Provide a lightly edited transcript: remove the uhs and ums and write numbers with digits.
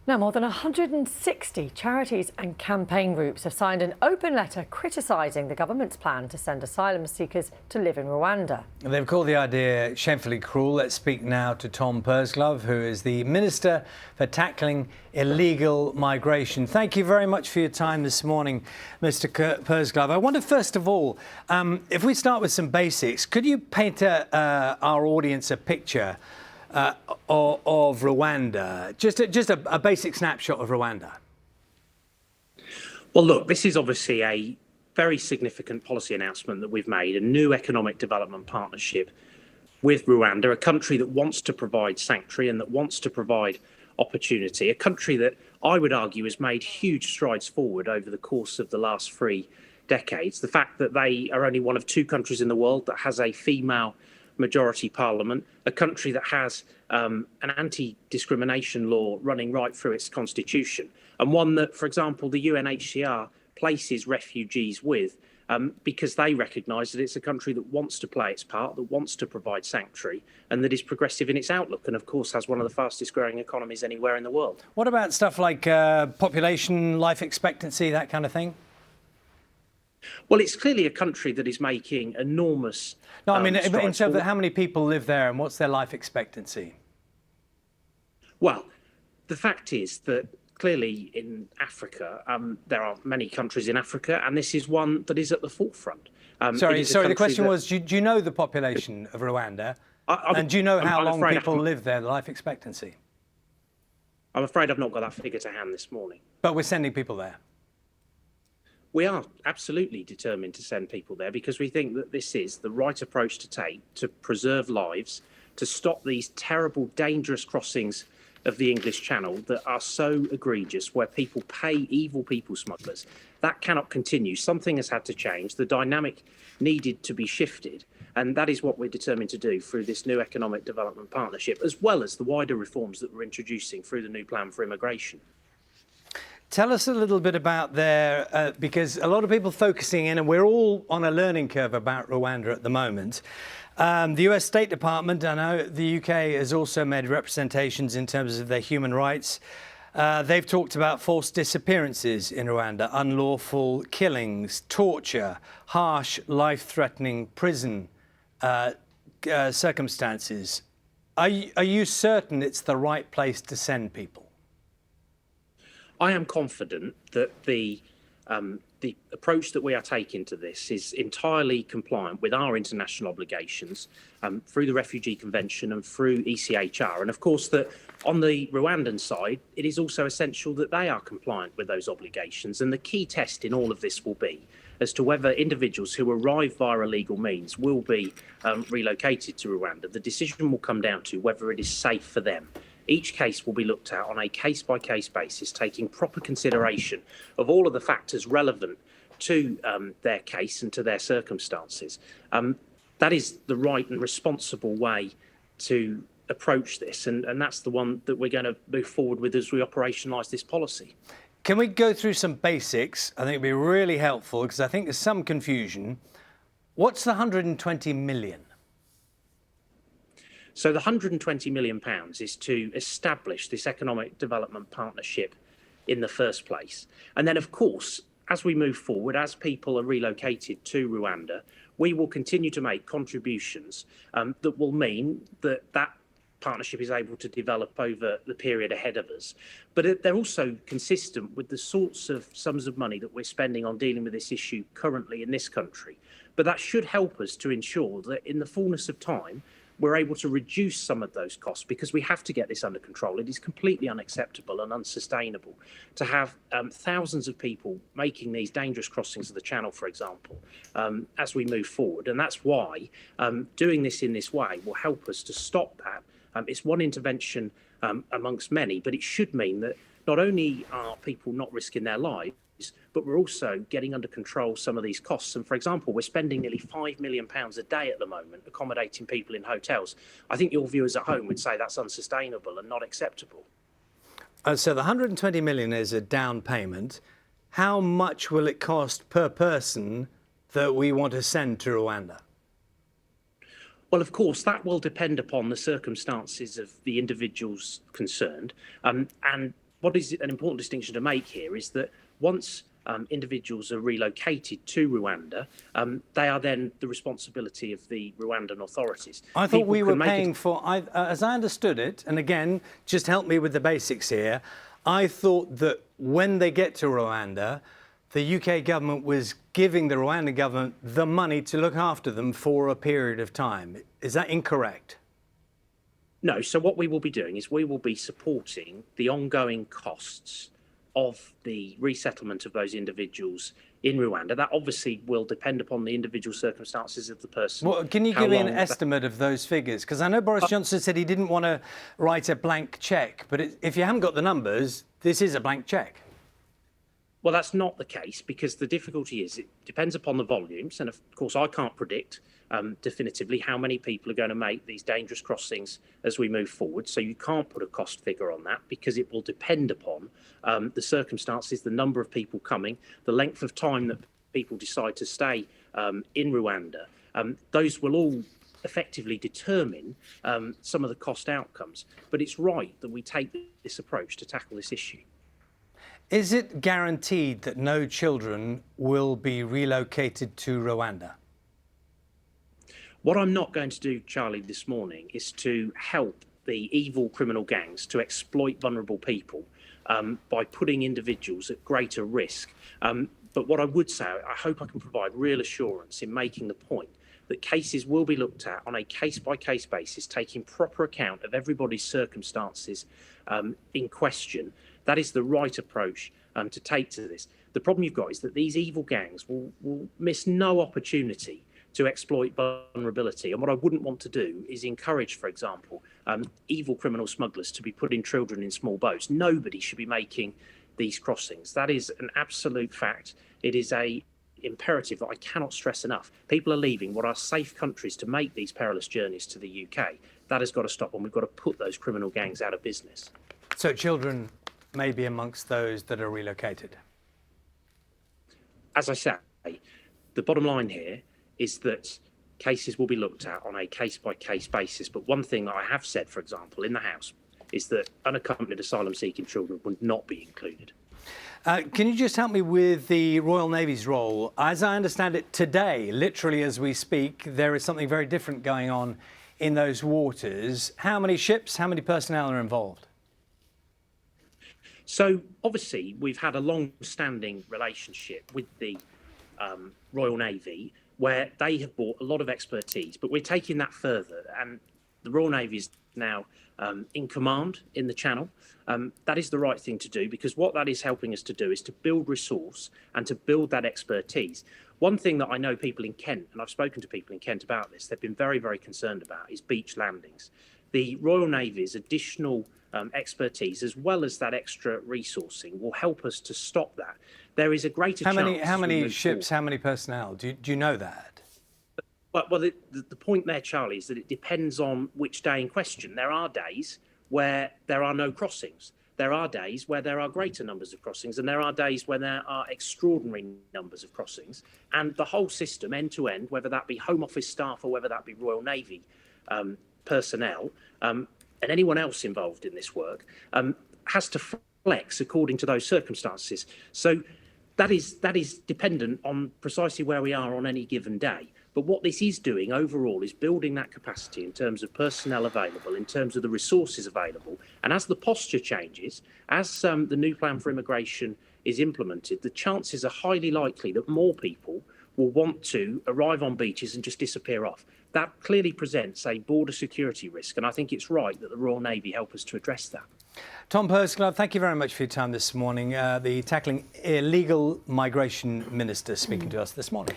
Now, more than 160 charities and campaign groups have signed an open letter criticising the government's plan to send asylum seekers to live in Rwanda. They've called the idea shamefully cruel. Let's speak now to Tom Pursglove, who is the Minister for Tackling Illegal Migration. Thank you very much for your time this morning, Mr. Pursglove. I wonder, first of all, if we start with some basics, could you paint our audience a picture of Rwanda, just a basic snapshot of Rwanda? Well, look, this is obviously a very significant policy announcement that we've made, a new economic development partnership with Rwanda, a country that wants to provide sanctuary and that wants to provide opportunity, a country that I would argue has made huge strides forward over the course of the last 3 decades. The fact that they are only one of 2 countries in the world that has a female majority parliament, a country that has an anti-discrimination law running right through its constitution, and one that, for example, the UNHCR places refugees with because they recognise that it's a country that wants to play its part, that wants to provide sanctuary, and that is progressive in its outlook, and of course has one of the fastest growing economies anywhere in the world. What about stuff like population, life expectancy, that kind of thing? Well, it's clearly a country that is making enormous. No, I mean, in terms of how many people live there and what's their life expectancy? Well, the fact is that clearly in Africa, there are many countries in Africa, and this is one that is at the forefront. Sorry, the question was, do you know the population of Rwanda? And do you know how long people live there, the life expectancy? I'm afraid I've not got that figure to hand this morning. But we're sending people there. We are absolutely determined to send people there because we think that this is the right approach to take to preserve lives, to stop these terrible, dangerous crossings of the English Channel that are so egregious, where people pay evil people smugglers. That cannot continue. Something has had to change. The dynamic needed to be shifted. And that is what we're determined to do through this new economic development partnership, as well as the wider reforms that we're introducing through the new plan for immigration. Tell us a little bit about there, because a lot of people focusing in, and we're all on a learning curve about Rwanda at the moment. The US State Department, I know the UK has also made representations in terms of their human rights. They've talked about forced disappearances in Rwanda, unlawful killings, torture, harsh, life-threatening prison circumstances. Are you certain it's the right place to send people? I am confident that the approach that we are taking to this is entirely compliant with our international obligations through the Refugee Convention and through ECHR. And of course, that on the Rwandan side, it is also essential that they are compliant with those obligations. And the key test in all of this will be as to whether individuals who arrive via illegal means will be relocated to Rwanda. The decision will come down to whether it is safe for them. Each case will be looked at on a case-by-case basis, taking proper consideration of all of the factors relevant to their case and to their circumstances. That is the right and responsible way to approach this, and that's the one that we're going to move forward with as we operationalise this policy. Can we go through some basics? I think it'd be really helpful because I think there's some confusion. What's the 120 million? So the £120 million is to establish this economic development partnership in the first place. And then, of course, as we move forward, as people are relocated to Rwanda, we will continue to make contributions that will mean that that partnership is able to develop over the period ahead of us. But they're also consistent with the sorts of sums of money that we're spending on dealing with this issue currently in this country. But that should help us to ensure that in the fullness of time, we're able to reduce some of those costs because we have to get this under control. It is completely unacceptable and unsustainable to have thousands of people making these dangerous crossings of the Channel, for example, as we move forward. And that's why doing this in this way will help us to stop that. It's one intervention amongst many, but it should mean that not only are people not risking their lives, but we're also getting under control some of these costs. And for example, we're spending nearly £5 million a day at the moment accommodating people in hotels. I think your viewers at home would say that's unsustainable and not acceptable. So the 120 million is a down payment. How much will it cost per person that we want to send to Rwanda? Well, of course, that will depend upon the circumstances of the individuals concerned. And what is an important distinction to make here is that once individuals are relocated to Rwanda, they are then the responsibility of the Rwandan authorities. I thought we were paying for, as I understood it, and again, just help me with the basics here, I thought that when they get to Rwanda, the UK government was giving the Rwandan government the money to look after them for a period of time. Is that incorrect? No, so what we will be doing is we will be supporting the ongoing costs of the resettlement of those individuals in Rwanda. That obviously will depend upon the individual circumstances of the person. Well, can you give me an estimate of those figures? Because I know Boris Johnson said he didn't want to write a blank cheque, but if you haven't got the numbers, this is a blank cheque. Well, that's not the case, because the difficulty is it depends upon the volumes. And of course, I can't predict definitively how many people are going to make these dangerous crossings as we move forward. So you can't put a cost figure on that, because it will depend upon the circumstances, the number of people coming, the length of time that people decide to stay in Rwanda. Those will all effectively determine some of the cost outcomes. But it's right that we take this approach to tackle this issue. Is it guaranteed that no children will be relocated to Rwanda? What I'm not going to do, Charlie, this morning is to help the evil criminal gangs to exploit vulnerable people by putting individuals at greater risk. But what I would say, I hope I can provide real assurance in making the point that cases will be looked at on a case-by-case basis, taking proper account of everybody's circumstances in question. That is the right approach to take to this. The problem you've got is that these evil gangs will miss no opportunity to exploit vulnerability. And what I wouldn't want to do is encourage, for example, evil criminal smugglers to be putting children in small boats. Nobody should be making these crossings. That is an absolute fact. It is an imperative that I cannot stress enough. People are leaving what are safe countries to make these perilous journeys to the UK. That has got to stop, and we've got to put those criminal gangs out of business. So children may be amongst those that are relocated? As I say, the bottom line here is that cases will be looked at on a case-by-case basis. But one thing that I have said, for example, in the House, is that unaccompanied asylum-seeking children would not be included. Can you just help me with the Royal Navy's role? As I understand it today, literally as we speak, there is something very different going on in those waters. How many ships, how many personnel are involved? So obviously, we've had a long-standing relationship with the Royal Navy, where they have brought a lot of expertise, but we're taking that further, and the Royal Navy is now in command in the Channel. That is the right thing to do, because what that is helping us to do is to build resource and to build that expertise. One thing that I know people in Kent, and I've spoken to people in Kent about this, they've been very, very concerned about, is beach landings. The Royal Navy's additional expertise, as well as that extra resourcing, will help us to stop that. There is a greater chance. How many ships, how many personnel? Do you know that? Well, the point there, Charlie, is that it depends on which day in question. There are days where there are no crossings. There are days where there are greater numbers of crossings, and there are days when there are extraordinary numbers of crossings. And the whole system, end to end, whether that be Home Office staff or whether that be Royal Navy personnel, and anyone else involved in this work, has to flex according to those circumstances. So that is dependent on precisely where we are on any given day. But what this is doing overall is building that capacity in terms of personnel available, in terms of the resources available. And as the posture changes, as the new plan for immigration is implemented, the chances are highly likely that more people will want to arrive on beaches and just disappear off. That clearly presents a border security risk, and I think it's right that the Royal Navy help us to address that. Tom Pursglove, thank you very much for your time this morning. The Tackling Illegal Migration Minister speaking to us this morning.